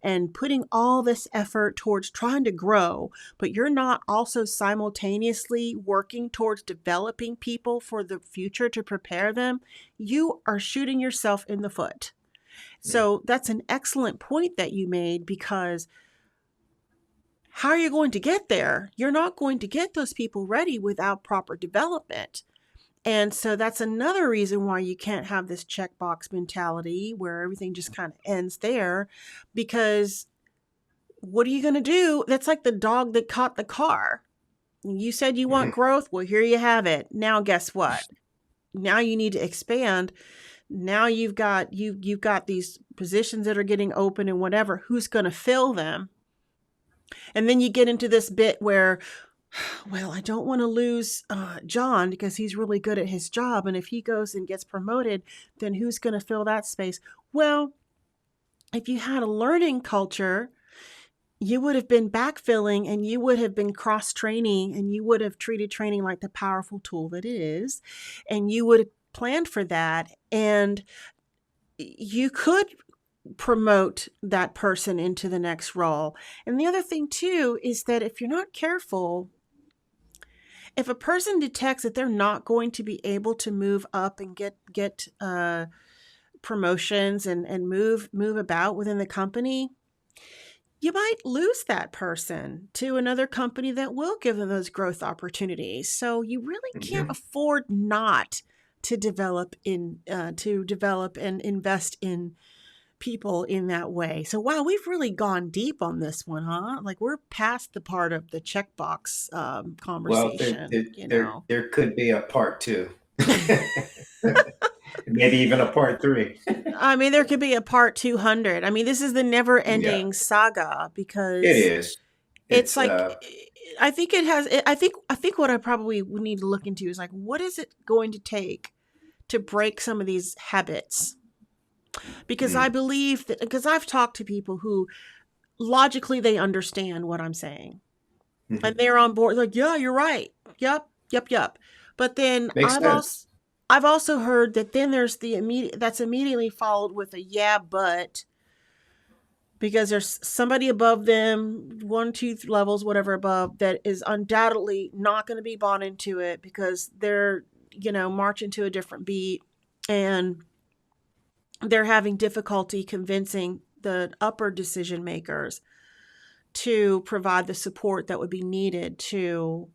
and putting all this effort towards trying to grow, but you're not also simultaneously working towards developing people for the future to prepare them, you are shooting yourself in the foot. So that's an excellent point that you made, because how are you going to get there? You're not going to get those people ready without proper development. And so that's another reason why you can't have this checkbox mentality where everything just kind of ends there, because what are you going to do? That's like the dog that caught the car. You said you want Mm-hmm. growth. Well, here you have it. Now, guess what? Now you need to expand. Now you've got these positions that are getting open and whatever. Who's going to fill them? And then you get into this bit where, well, I don't want to lose John because he's really good at his job. And if he goes and gets promoted, then who's going to fill that space? Well, if you had a learning culture, you would have been backfilling, and you would have been cross training, and you would have treated training like the powerful tool that it is. And you would have planned for that. And you could promote that person into the next role. And the other thing too is that if you're not careful, if a person detects that they're not going to be able to move up and get promotions and move about within the company, you might lose that person to another company that will give them those growth opportunities. So you really can't Mhm. afford not to develop and invest in people in that way. So wow, we've really gone deep on this one, huh? Like we're past the part of the checkbox Well, conversation, there could be a part two, maybe even a part three. I mean, there could be a part 200. I mean, this is the never Yeah, ending saga it because is. it's It's like I think it has. I think what I probably would need to look into is like, what is it going to take to break some of these habits? Because I mm, believe that because I've talked to people who logically they understand what I'm saying and mhm. they're on board. Like, yeah, you're right. Yep, yep, yep. But then Makes sense. I've also heard that then there's the immediate that's immediately followed with a yeah, but because there's somebody above them, one, two levels, whatever above, that is undoubtedly not going to be bought into it because they're, marching to a different beat and they're having difficulty convincing the upper decision makers to provide the support that would be needed to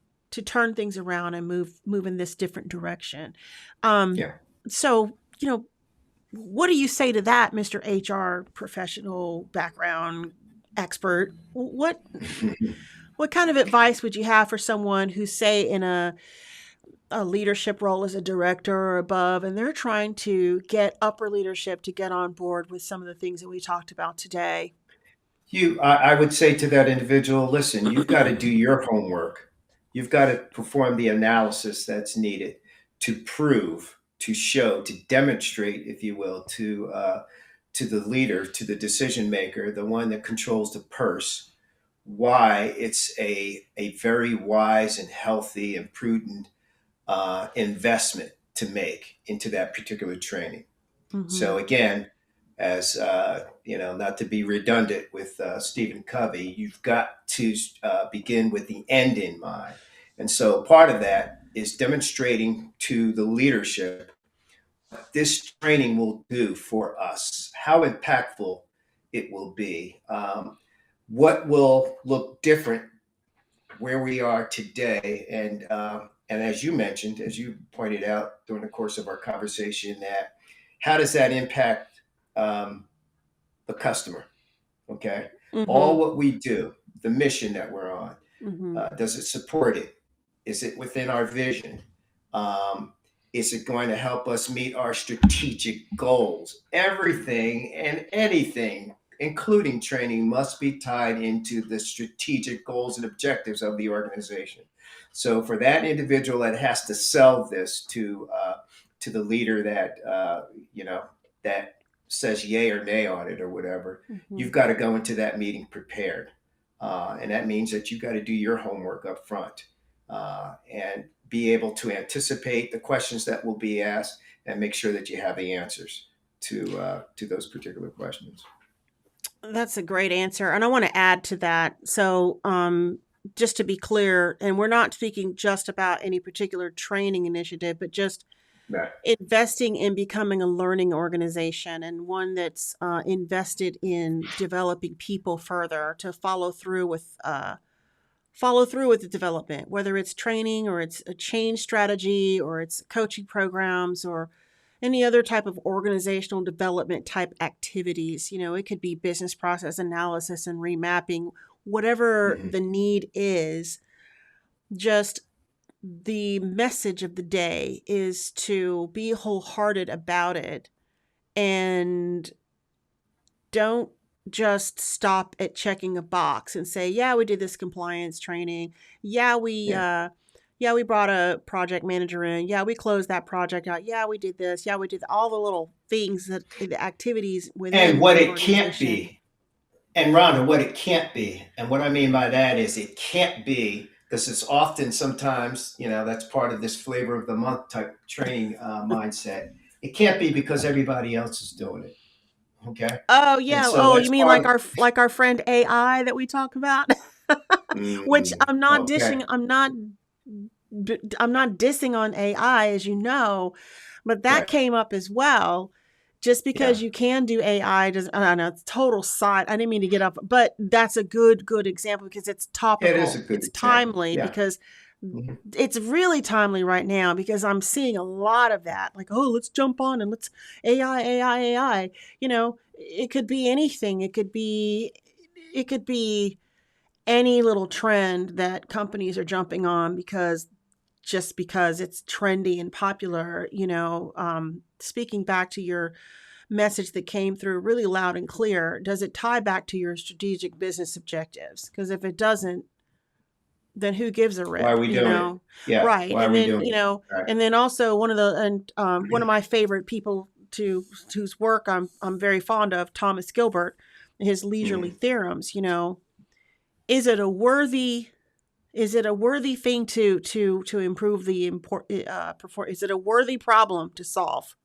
turn things around and move in this different direction. Um, Yeah. so, what do you say to that, Mr. HR professional background expert? What kind of advice would you have for someone who's, say, in a leadership role as a director or above, and they're trying to get upper leadership to get on board with some of the things that we talked about today? I would say to that individual, listen, you've got to do your homework. You've got to perform the analysis that's needed to prove, to show, to demonstrate, if you will, to the leader, to the decision maker, the one that controls the purse, why it's a very wise and healthy and prudent investment to make into that particular training. Mm-hmm. So again, as not to be redundant with Stephen Covey, you've got to begin with the end in mind. And so part of that is demonstrating to the leadership what this training will do for us, how impactful it will be, what will look different where we are today. And as you mentioned, as you pointed out during the course of our conversation, that how does that impact um, the customer? Okay. Mm-hmm. All what we do, the mission that we're on, Mm-hmm. does it support it? Is it within our vision? Um, is it going to help us meet our strategic goals? Everything and anything, including training, must be tied into the strategic goals and objectives of the organization. So, for that individual that has to sell this to the leader that that says yay or nay on it or whatever, Mm-hmm. you've got to go into that meeting prepared. And that means that you've got to do your homework up front and be able to anticipate the questions that will be asked and make sure that you have the answers to those particular questions. That's a great answer. And I want to add to that. So, just to be clear, and we're not speaking just about any particular training initiative, but just Right. investing in becoming a learning organization and one that's invested in developing people further to follow through with the development, whether it's training or it's a change strategy or it's coaching programs or any other type of organizational development type activities. It could be business process analysis and remapping, whatever Mm-hmm. the need is. Just the message of the day is to be wholehearted about it and don't just stop at checking a box and say, yeah, we did this compliance training. Yeah, Yeah. we brought a project manager in. Yeah, we closed that project out. Yeah, we did this. Yeah, we did all the little things that the activities And within what an it can't organization. be, and Rhonda, what it can't be, and what I mean by that is it can't be because it's often sometimes, that's part of this flavor of the month type training mindset. It can't be because everybody else is doing it. Okay. Oh And yeah. so Oh, you that's mean part like of, our friend AI that we talk about? Which I'm not okay. dishing. I'm not I'm not dissing on AI, as you know, but that Right. came up as well. Just because Yeah. you can do AI doesn't, I don't know, it's total side. I didn't mean to get up, but that's a good example because it's It is a topical. good It's example. timely Yeah. because Mhm. it's really timely right now because I'm seeing a lot of that. Like, oh, let's jump on and let's AI. You know, it could be anything. It could be any little trend that companies are jumping on because just because it's trendy and popular, speaking back to your message that came through really loud and clear, does it tie back to your strategic business objectives? Because if it doesn't, then who gives a Why are rip, we doing it? Yeah. Right. Why are And we then, doing it? Right. and then also one of my favorite people to whose work I'm very fond of, Thomas Gilbert, his leisurely Mhm. theorems, is it a worthy thing to improve the perform? Is it a worthy problem to solve?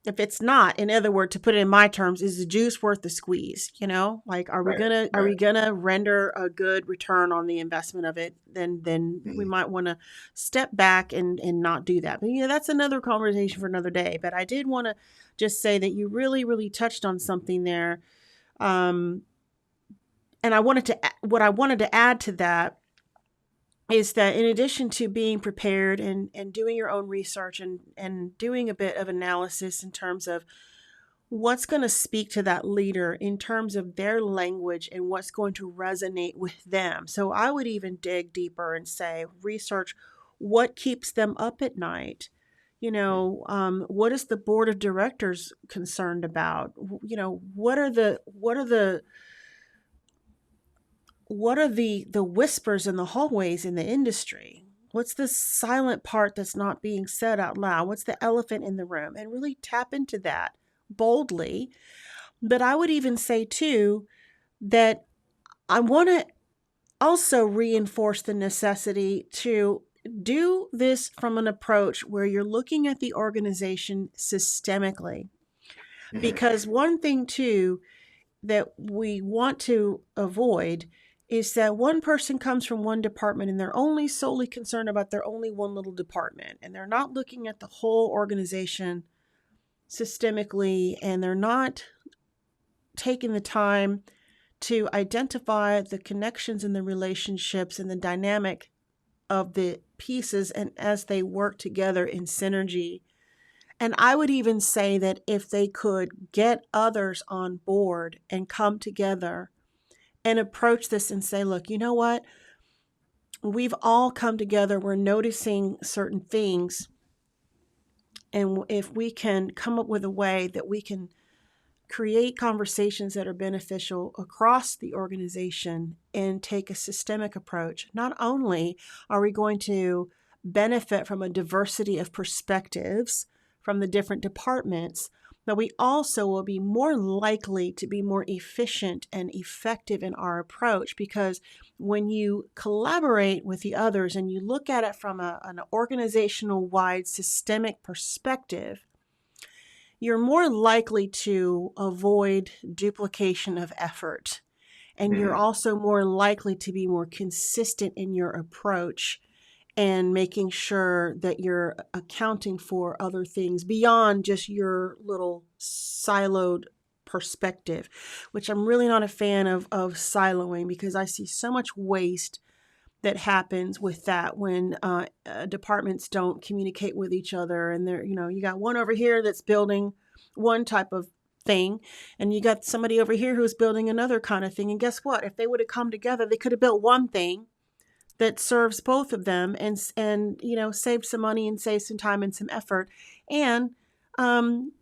If it's not, in other words, to put it in my terms, is the juice worth the squeeze? Like, are we Right. gonna are Right. we gonna render a good return on the investment of it? Then we Mhm. might want to step back and not do that. But that's another conversation for another day. But I did want to just say that you really touched on something there. Um, and what I wanted to add to that is that in addition to being prepared and doing your own research and doing a bit of analysis in terms of what's going to speak to that leader in terms of their language and what's going to resonate with them. So I would even dig deeper and say, research what keeps them up at night. What is the board of directors concerned about? What are the whispers in the hallways in the industry? What's the silent part that's not being said out loud? What's the elephant in the room? And really tap into that boldly. But I would even say, too, that I want to also reinforce the necessity to do this from an approach where you're looking at the organization systemically. Mhm. Because one thing, too, that we want to avoid is that one person comes from one department and they're only solely concerned about their only one little department and they're not looking at the whole organization systemically and they're not taking the time to identify the connections and the relationships and the dynamic of the pieces and as they work together in synergy. And I would even say that if they could get others on board and come together and approach this and say, look, you know what? We've all come together. We're noticing certain things. And if we can come up with a way that we can create conversations that are beneficial across the organization and take a systemic approach, not only are we going to benefit from a diversity of perspectives from the different departments, but we also will be more likely to be more efficient and effective in our approach because when you collaborate with the others and you look at it from an organizational wide systemic perspective, you're more likely to avoid duplication of effort. And you're Mhm. also more likely to be more consistent in your approach and making sure that you're accounting for other things beyond just your little siloed perspective, which I'm really not a fan of siloing because I see so much waste that happens with that when departments don't communicate with each other and you got one over here that's building one type of thing and you got somebody over here who's building another kind of thing, and guess what, if they would have come together they could have built one thing that serves both of them and saved some money and saved some time and some effort and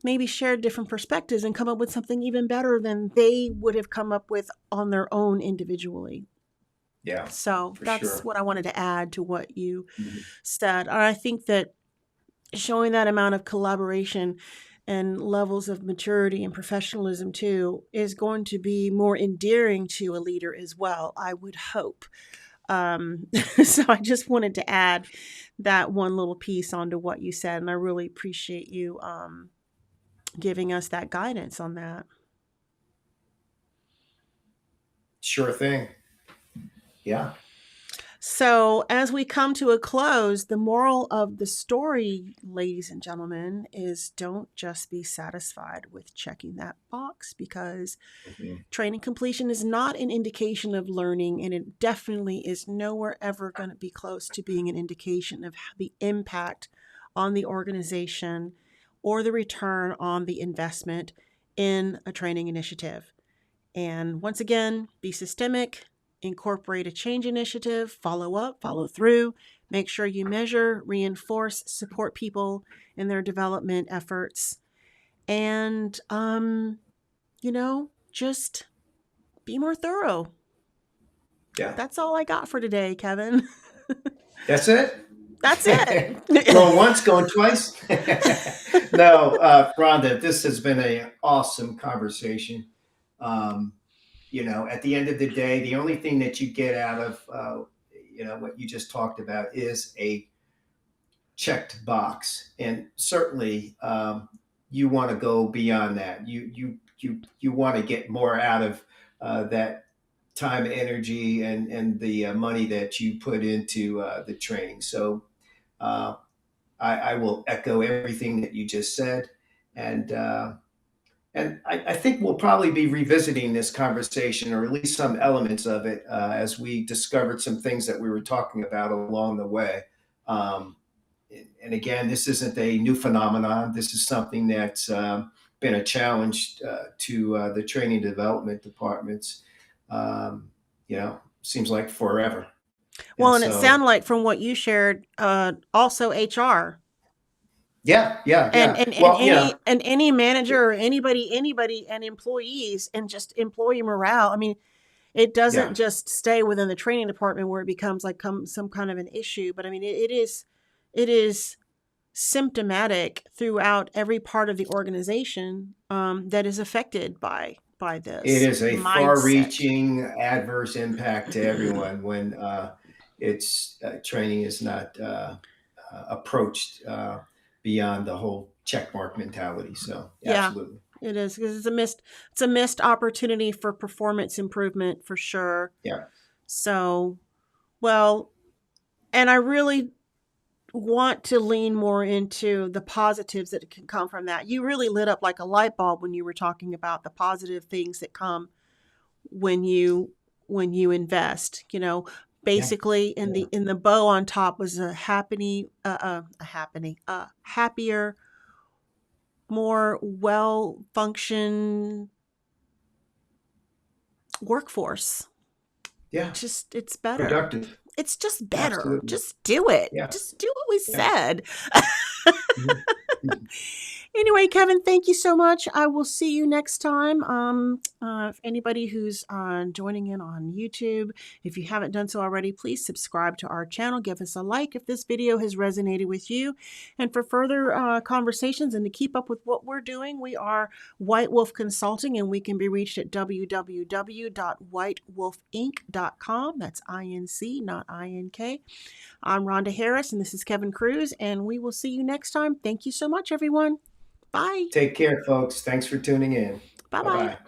maybe shared different perspectives and come up with something even better than they would have come up with on their own individually. Yeah. So For that's sure. what I wanted to add to what you Mhm. said. And I think that showing that amount of collaboration and levels of maturity and professionalism too is going to be more endearing to a leader as well, I would hope. So I just wanted to add that one little piece onto what you said, and I really appreciate you giving us that guidance on that. Sure thing. Yeah. So, as we come to a close, the moral of the story, ladies and gentlemen, is don't just be satisfied with checking that box, because Mhm. training completion is not an indication of learning, and it definitely is nowhere ever going to be close to being an indication of the impact on the organization or the return on the investment in a training initiative. And once again, be systemic, incorporate a change initiative, follow up, follow through, make sure you measure, reinforce, support people in their development efforts, and, just be more thorough. Yeah. That's all I got for today, Kevin. That's it? That's it. Going once, going twice? No, Rhonda, this has been an awesome conversation. Um, at the end of the day, the only thing that you get out of, what you just talked about is a checked box. And certainly, you want to go beyond that. You want to get more out of that time, energy, and the money that you put into the training. So uh, I will echo everything that you just said, and I think we'll probably be revisiting this conversation, or at least some elements of it, as we discovered some things that we were talking about along the way. Um, and again, this isn't a new phenomenon. This is something that's been a challenge to the training development departments. Seems like forever. Well, And and it so, sounded like from what you shared, also HR. yeah, yeah, and yeah. and, and Well, any manager or anybody and employees, and just employee morale. I mean, it doesn't yeah, just stay within the training department where it becomes like some kind of an issue, but I mean, it is symptomatic throughout every part of the organization, that is affected by it this is a mindset. far-reaching adverse impact to everyone when it's training is not approached beyond the whole checkmark mentality. So, Yeah, absolutely, it is, because it's a missed opportunity for performance improvement for sure. yeah, So, well, and I really want to lean more into the positives that can come from that. You really lit up like a light bulb when you were talking about the positive things that come when you invest. yeah, Basically, in yeah, the bow on top was a happier, more well function workforce. yeah. It's better. Productive, It's just better. absolutely, Just do it. yeah, Just do what we yeah. said. Mhm. Mhm. Anyway, Kevin, thank you so much. I will see you next time. If anybody who's joining in on YouTube, if you haven't done so already, please subscribe to our channel. Give us a like if this video has resonated with you. And for further conversations and to keep up with what we're doing, we are White Wolf Consulting, and we can be reached at www.whitewolfinc.com. That's INC, not INK. I'm Rhonda Harris, and this is Kevin Cruse, and we will see you next time. Thank you so much, everyone. Bye. Take care, folks. Thanks for tuning in. Bye Bye bye. bye.